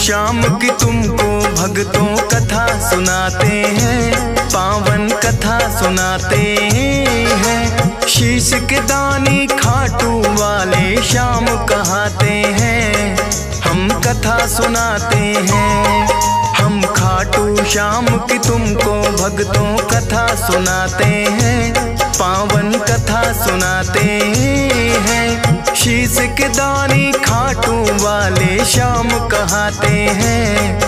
श्याम की तुमको भक्तों कथा सुनाते हैं, पावन कथा सुनाते हैं। शीश के दानी खाटू वाले श्याम कहाते हैं, हम कथा सुनाते हैं। हम खाटू श्याम की तुमको भक्तों कथा सुनाते हैं, पावन कथा सुनाते हैं। शीश के दानी खाटू वाले श्याम कहाते हैं,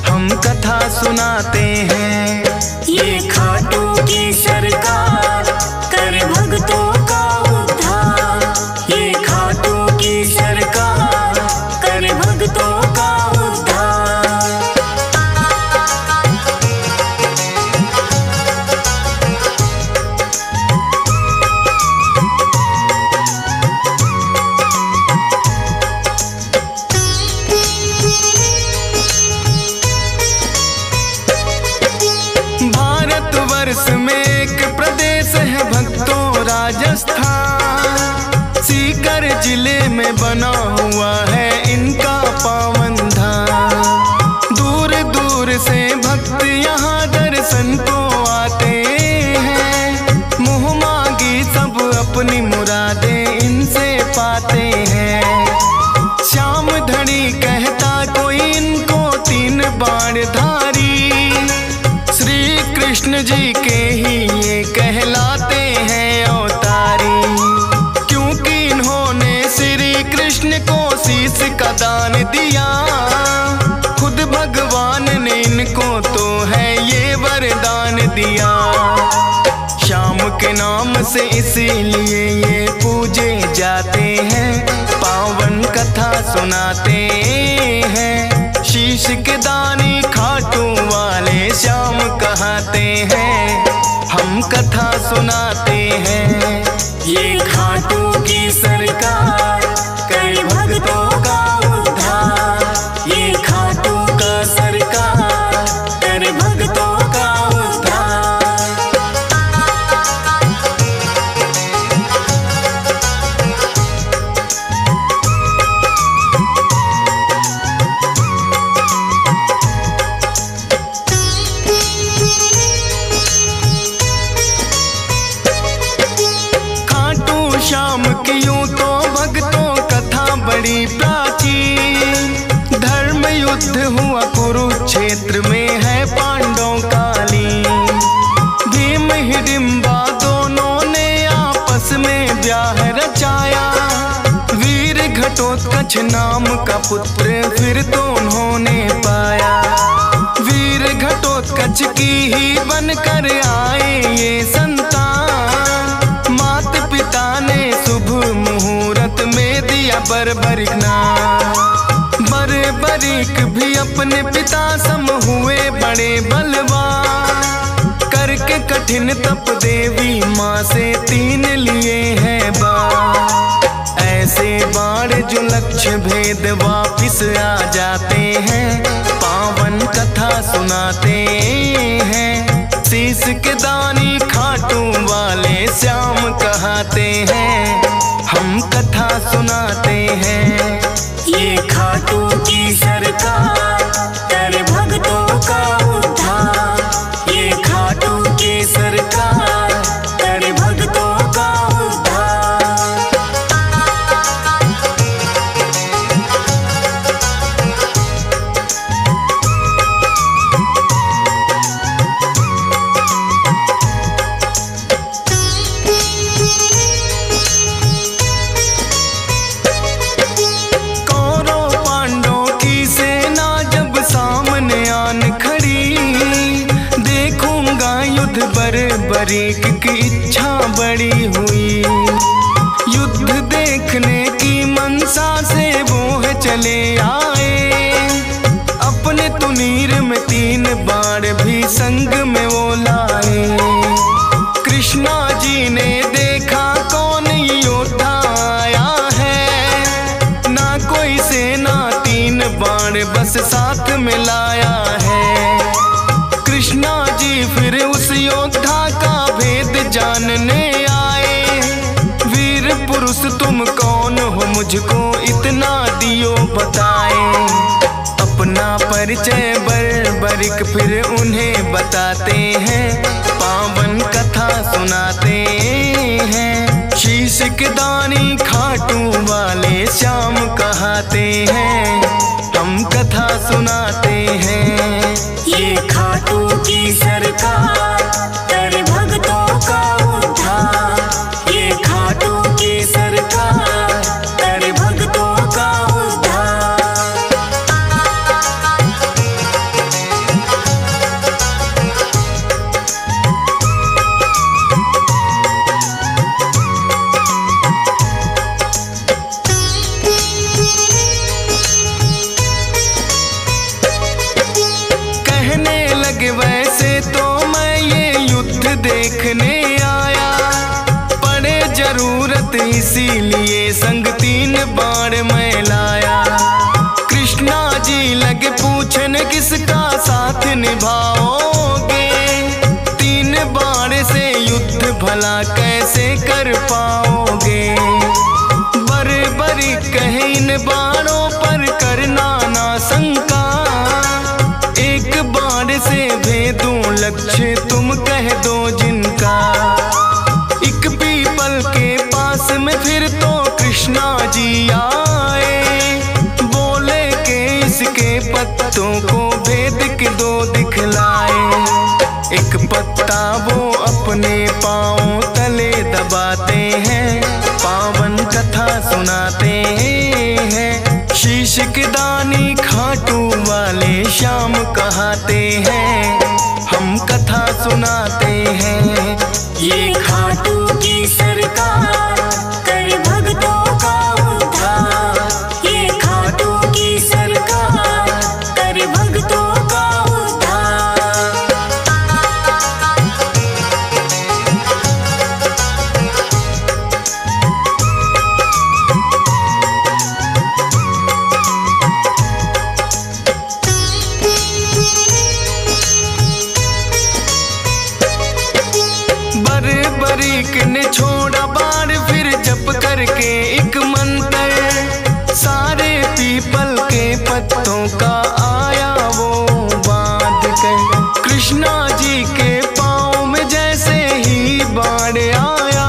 हम कथा सुनाते हैं। ये खाटू की सरकार कर भक्तों का उद्धार, ये खाटू की सरकार कर भक्तों का उद्धार। भारतवर्ष में एक प्रदेश है भक्तों राजस्थान, सीकर जिले में बना हुआ है इनका पावन धाम। दूर दूर से भक्त यहाँ दर्शन को आते हैं, मुँह मांगी सब अपनी मुरादें इनसे पाते हैं। श्याम धनी कहता कोई इनको तीन बाण धारी, कृष्ण जी के ही ये कहलाते हैं अवतारी। क्योंकि इन्होंने श्री कृष्ण को शीश का दान दिया, खुद भगवान ने इनको तो है ये वरदान दिया। श्याम के नाम से इसीलिए ये पूजे जाते हैं, पावन कथा सुनाते हैं। शीश के दानी खाटू वाले श्याम कहाते हैं, हम कथा सुनाते हैं। ये खाटू की सरकार कर भक्तों का उद्धार, ये खाटू का सरकार कर भक्तों का उद्धार। श्याम की यूं तो भक्तों कथा बड़ी प्राचीन, धर्म युद्ध हुआ कुरुक्षेत्र में है पांडवों कालीन। भीम हिडिंबा दोनों ने आपस में ब्याह रचाया, वीर घटोत्कच नाम का पुत्र फिर तो उन्होंने पाया। वीर घटोत्कच की ही बनकर आए ये संतान, मात पिता ने शुभ मुहूर्त में दिया बर्बरिक नाम। बर्बरिक भी अपने पिता सम हुए बड़े बलवान, करके कठिन तप देवी माँ से तीन लिए हैं बाण। ऐसे बाण जो लक्ष्य भेद वापिस आ जाते हैं, पावन कथा सुनाते हैं। शीश के दानी खाटू वाले श्याम कहाते हैं, हम कथा सुनाते हैं। ये खाटू की सरकार कर भक्तों का उद्धार, ये खाटू की सरकार कर भक्तों का उद्धार। बर्बरिक की इच्छा बड़ी हुई, युद्ध देखने की मनसा से वो है चले आए। अपने तुनीर में तीन बाण भी संग में वो लाए। कृष्णा जी ने देखा कौन योद्धा आया है, ना कोई सेना तीन बाण बस साथ में लाया है। कृष्णा जी फिर उस योद्धा का भेद जानने आए। वीर पुरुष तुम कौन हो, मुझको इतना दियो बताए। अपना अपना परिचय बर्बरिक फिर उन्हें बताते हैं, पावन कथा सुनाते हैं। शीश के दानी खाटू वाले श्याम कहाते हैं, हम कथा सुनाते हैं। ये खाटू की सरकार कर भक्तों का उद्धार। ये खाटू की सरकार कर भक्तों का उद्धार। वैसे तो मैं ये युद्ध देखने आया, पड़े जरूरत इसीलिए संग 3 बाण मैं लाया। कृष्णा जी लगे पूछन किसका साथ निभाओगे, 3 बाण से युद्ध भला कैसे कर पाओगे। बर्बरी कहे इन बाणों पर करना ना शंका, एक बाण से भेदूं लक्ष्य तुम कह दो जिनका। एक पीपल के पास में फिर तो कृष्णा जी आए, बोले के इसके पत्तों को भेद के 2 दिखलाए। एक पत्ता वो अपने पांव तले दबाते हैं, पावन कथा सुनाते हैं। शीश के दानी खाटू वाले श्याम कहाते हैं, हम कथा सुनाते हैं। ये खाटू की सरकार कर भक्तों का उद्धार। ये खाटू की सरकार कर भक्तों का उद्धार। बर्बरीक ने छोड़ा बाण फिर जप करके एक मंत्र, सारे पीपल के पत्तों का आया वो बांध कर। कृष्णा जी के पाँव में जैसे ही बाण आया,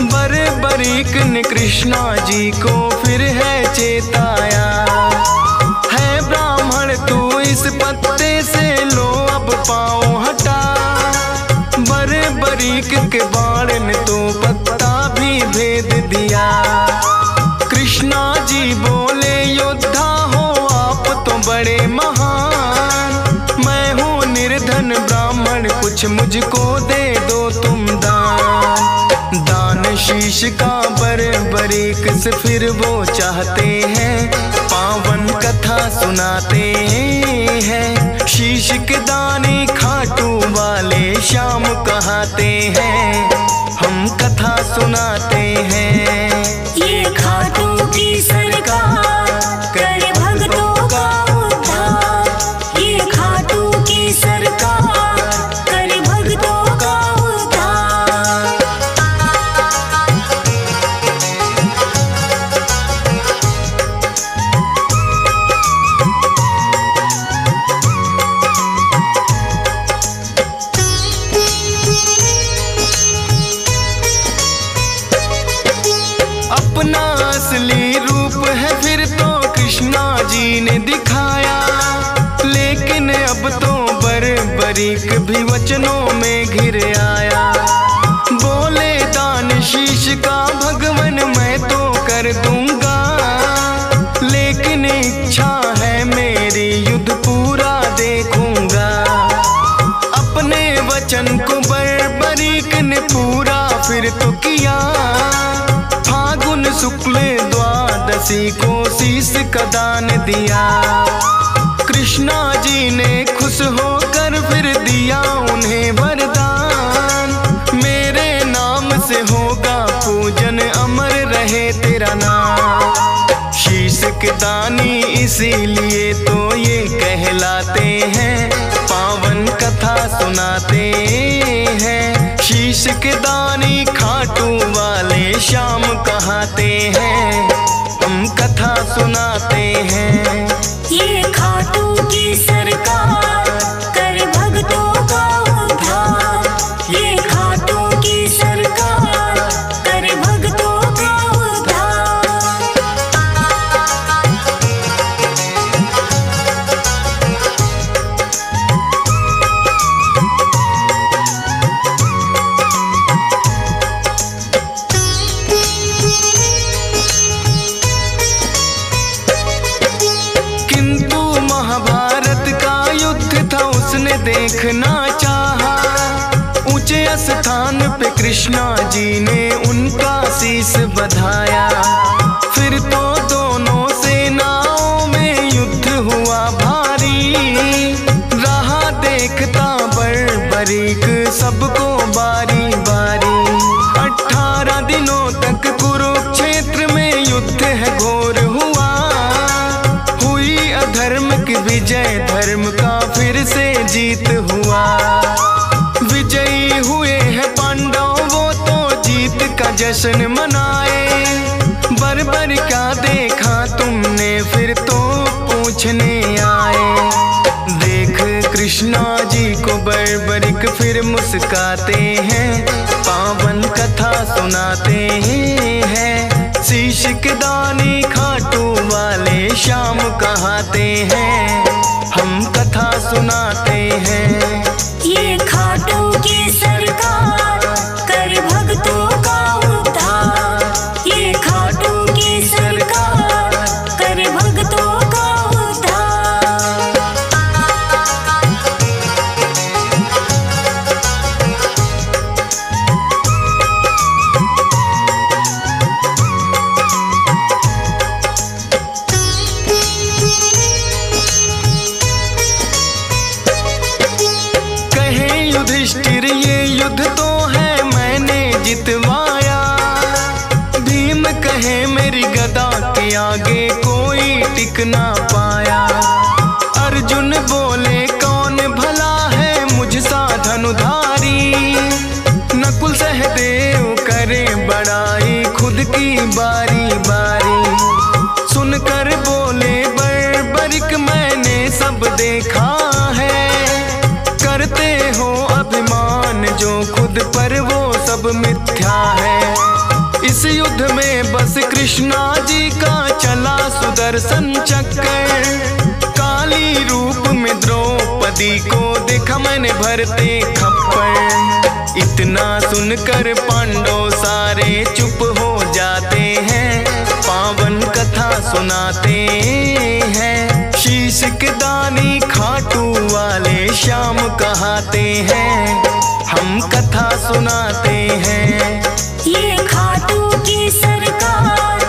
बर्बरीक ने कृष्णा जी को फिर है चेताया। है ब्राह्मण तू इस पत्ते से लो अब पाँव हटा, बर्बरीक के बाण ने तो पत्ता भी भेद दिया। कृष्णा जी बोले योद्धा हो आप तो बड़े महान, मैं हूँ निर्धन ब्राह्मण कुछ मुझको दे दो तुम दान। दान शीश का बर्बरीक से फिर वो चाहते हैं, पावन कथा सुनाते हैं। शीश के दानी खाटू वाले श्याम कहाते हैं, हम कथा सुनाते हैं। ये खाटू की सरकार कर भक्तों का उद्धार। ये खाटू की सरकार कर भक्तों का उद्धार। अपना असली रूप है फिर तो कृष्णा जी ने दिखाया, लेकिन अब तो बर्बरीक भी वचनों में घिर आया। बोले दान शीश का भगवन मैं तो कर दूंगा, लेकिन इच्छा है मेरी युद्ध पूरा देखूंगा। अपने वचन को बर्बरीक ने पूरा फिर तो किया, फागुन शुक्ल द्वादशी को शीश का दान दिया। कृष्णा जी ने खुश होकर फिर दिया उन्हें वरदान, मेरे नाम से होगा पूजन अमर रहे तेरा नाम। शीश के दानी इसीलिए तो ये कहलाते हैं, पावन कथा सुनाते हैं। शीश के दानी खाटू वाले श्याम कहाते हैं, हम कथा सुनाते हैं। ये में देखना चाहा। ऊंचे स्थान पे कृष्णा जी ने उनका शीश बधाया। फिर तो दोनों सेनाओं में युद्ध हुआ भारी। रहा देखता बर्बरीक सबको बारी बारी। 18 दिनों तक कुरुक्षेत्र में युद्ध है घोर हुआ। हुई अधर्म की विजय, धर्म का फिर से जीत हुआ। विजयी हुए हैं पांडव, वो तो जीत का जश्न मनाए। बर्बर क्या देखा तुमने, फिर तो पूछने आए। देख कृष्णा जी को बर्बरिक फिर मुस्काते हैं। पावन कथा सुनाते हैं। शीश के दानी खाटू वाले श्याम कहाते हैं। हम कथा सुनाते हैं। ये खाटू की सरकार कर भक्तों का उद्धार। ये खाटू की सरकार कर भक्तों का उद्धार। युधिष्ठिर ये युद्ध तो है मैंने जितवाया। भीम कहे मेरी गदा के आगे कोई टिक ना पाया। अर्जुन बोले कौन भला है मुझसा धनुधारी। नकुल सहदेव करे बड़ाई खुद की बारी बारी। सुनकर बोले बर्बरिक मैंने सब देखा है। करते हो अभिमान जो खुद पर वो सब मिथ्या है। इस युद्ध में बस कृष्णा जी का चला सुदर्शन चक्कर। काली रूप में द्रौपदी को देखा मैंने भरते खप्पर। इतना सुनकर पांडव सारे चुप हो जाते हैं। पावन कथा सुनाते हैं। शीश के दानी खाटू वाले श्याम कहाते हैं। हम कथा सुनाते हैं। ये खाटू की सरकार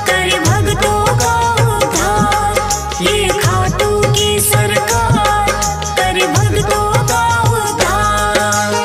कर भक्तों का उद्धार। ये खाटू की सरकार कर भक्तों का उद्धार।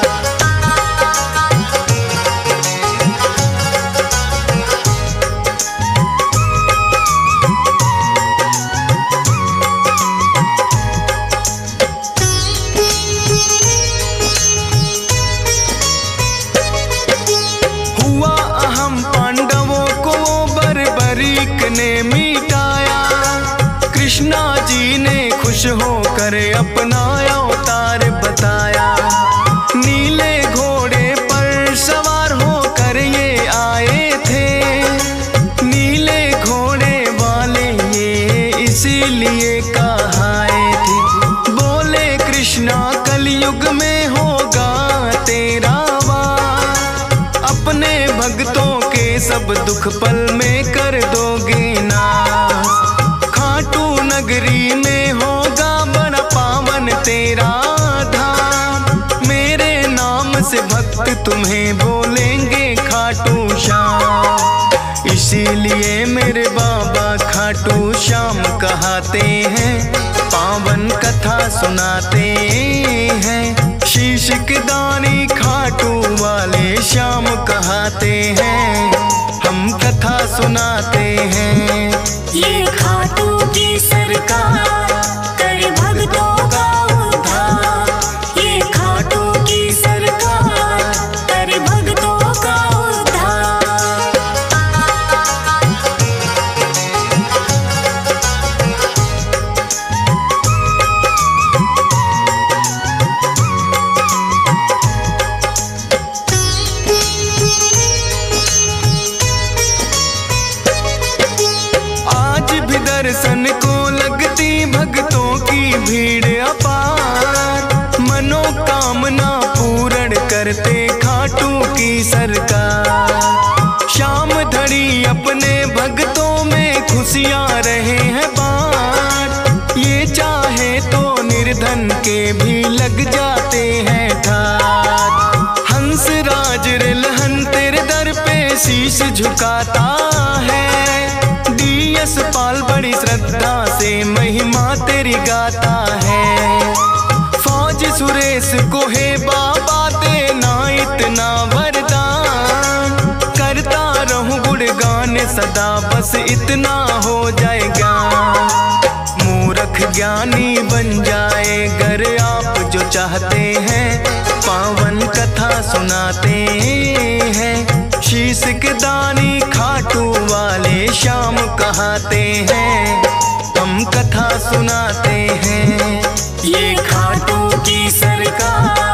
ने मिटाया। कृष्णा जी ने खुश होकर अपना अवतार बताया। नीले घोड़े पर सवार होकर ये आए थे। नीले घोड़े वाले ये इसीलिए कहाए थे। बोले कृष्णा कलयुग में होगा तेरा वार। अपने भक्तों के सब दुख पल में कर दोगे नाश। खाटू नगरी में होगा बड़ा पावन तेरा धाम। मेरे नाम से भक्त तुम्हें बोलेंगे खाटू श्याम। इसीलिए मेरे बाबा खाटू श्याम कहाते हैं। पावन कथा सुनाते हैं। शीश के दानी खाटू वाले श्याम कहाते हैं। हम कथा सुनाते हैं। ये खाटू की सरकार कर भक्तों का उद्धार। ये खाटू की सरकार कर भक्तों का उद्धार। दर्शन को लगती भक्तों की भीड़ अपार। मनोकामना पूर्ण करते खाटू की सरकार। शाम धड़ी अपने भक्तों में खुशियां रहे हैं बाँट। ये चाहे तो निर्धन भक्तन के भी लग जाते हैं ठाठ। हंस राज रिलहन तेरे दर पे शीश झुकाता है। डीएस पाल बड़ी श्रद्धा से महिमा तेरी गाता है। फौज सुरेश को है बाबा देना इतना वरदान। करता रहूं गुणगान सदा बस इतना हो जाएगा। मूर्ख ज्ञानी बन जाए गर आप जो चाहते हैं। पावन कथा सुनाते हैं। शीश के दानी खाटू वाले श्याम कहाते हैं। हम कथा सुनाते हैं। ये खाटू की सरकार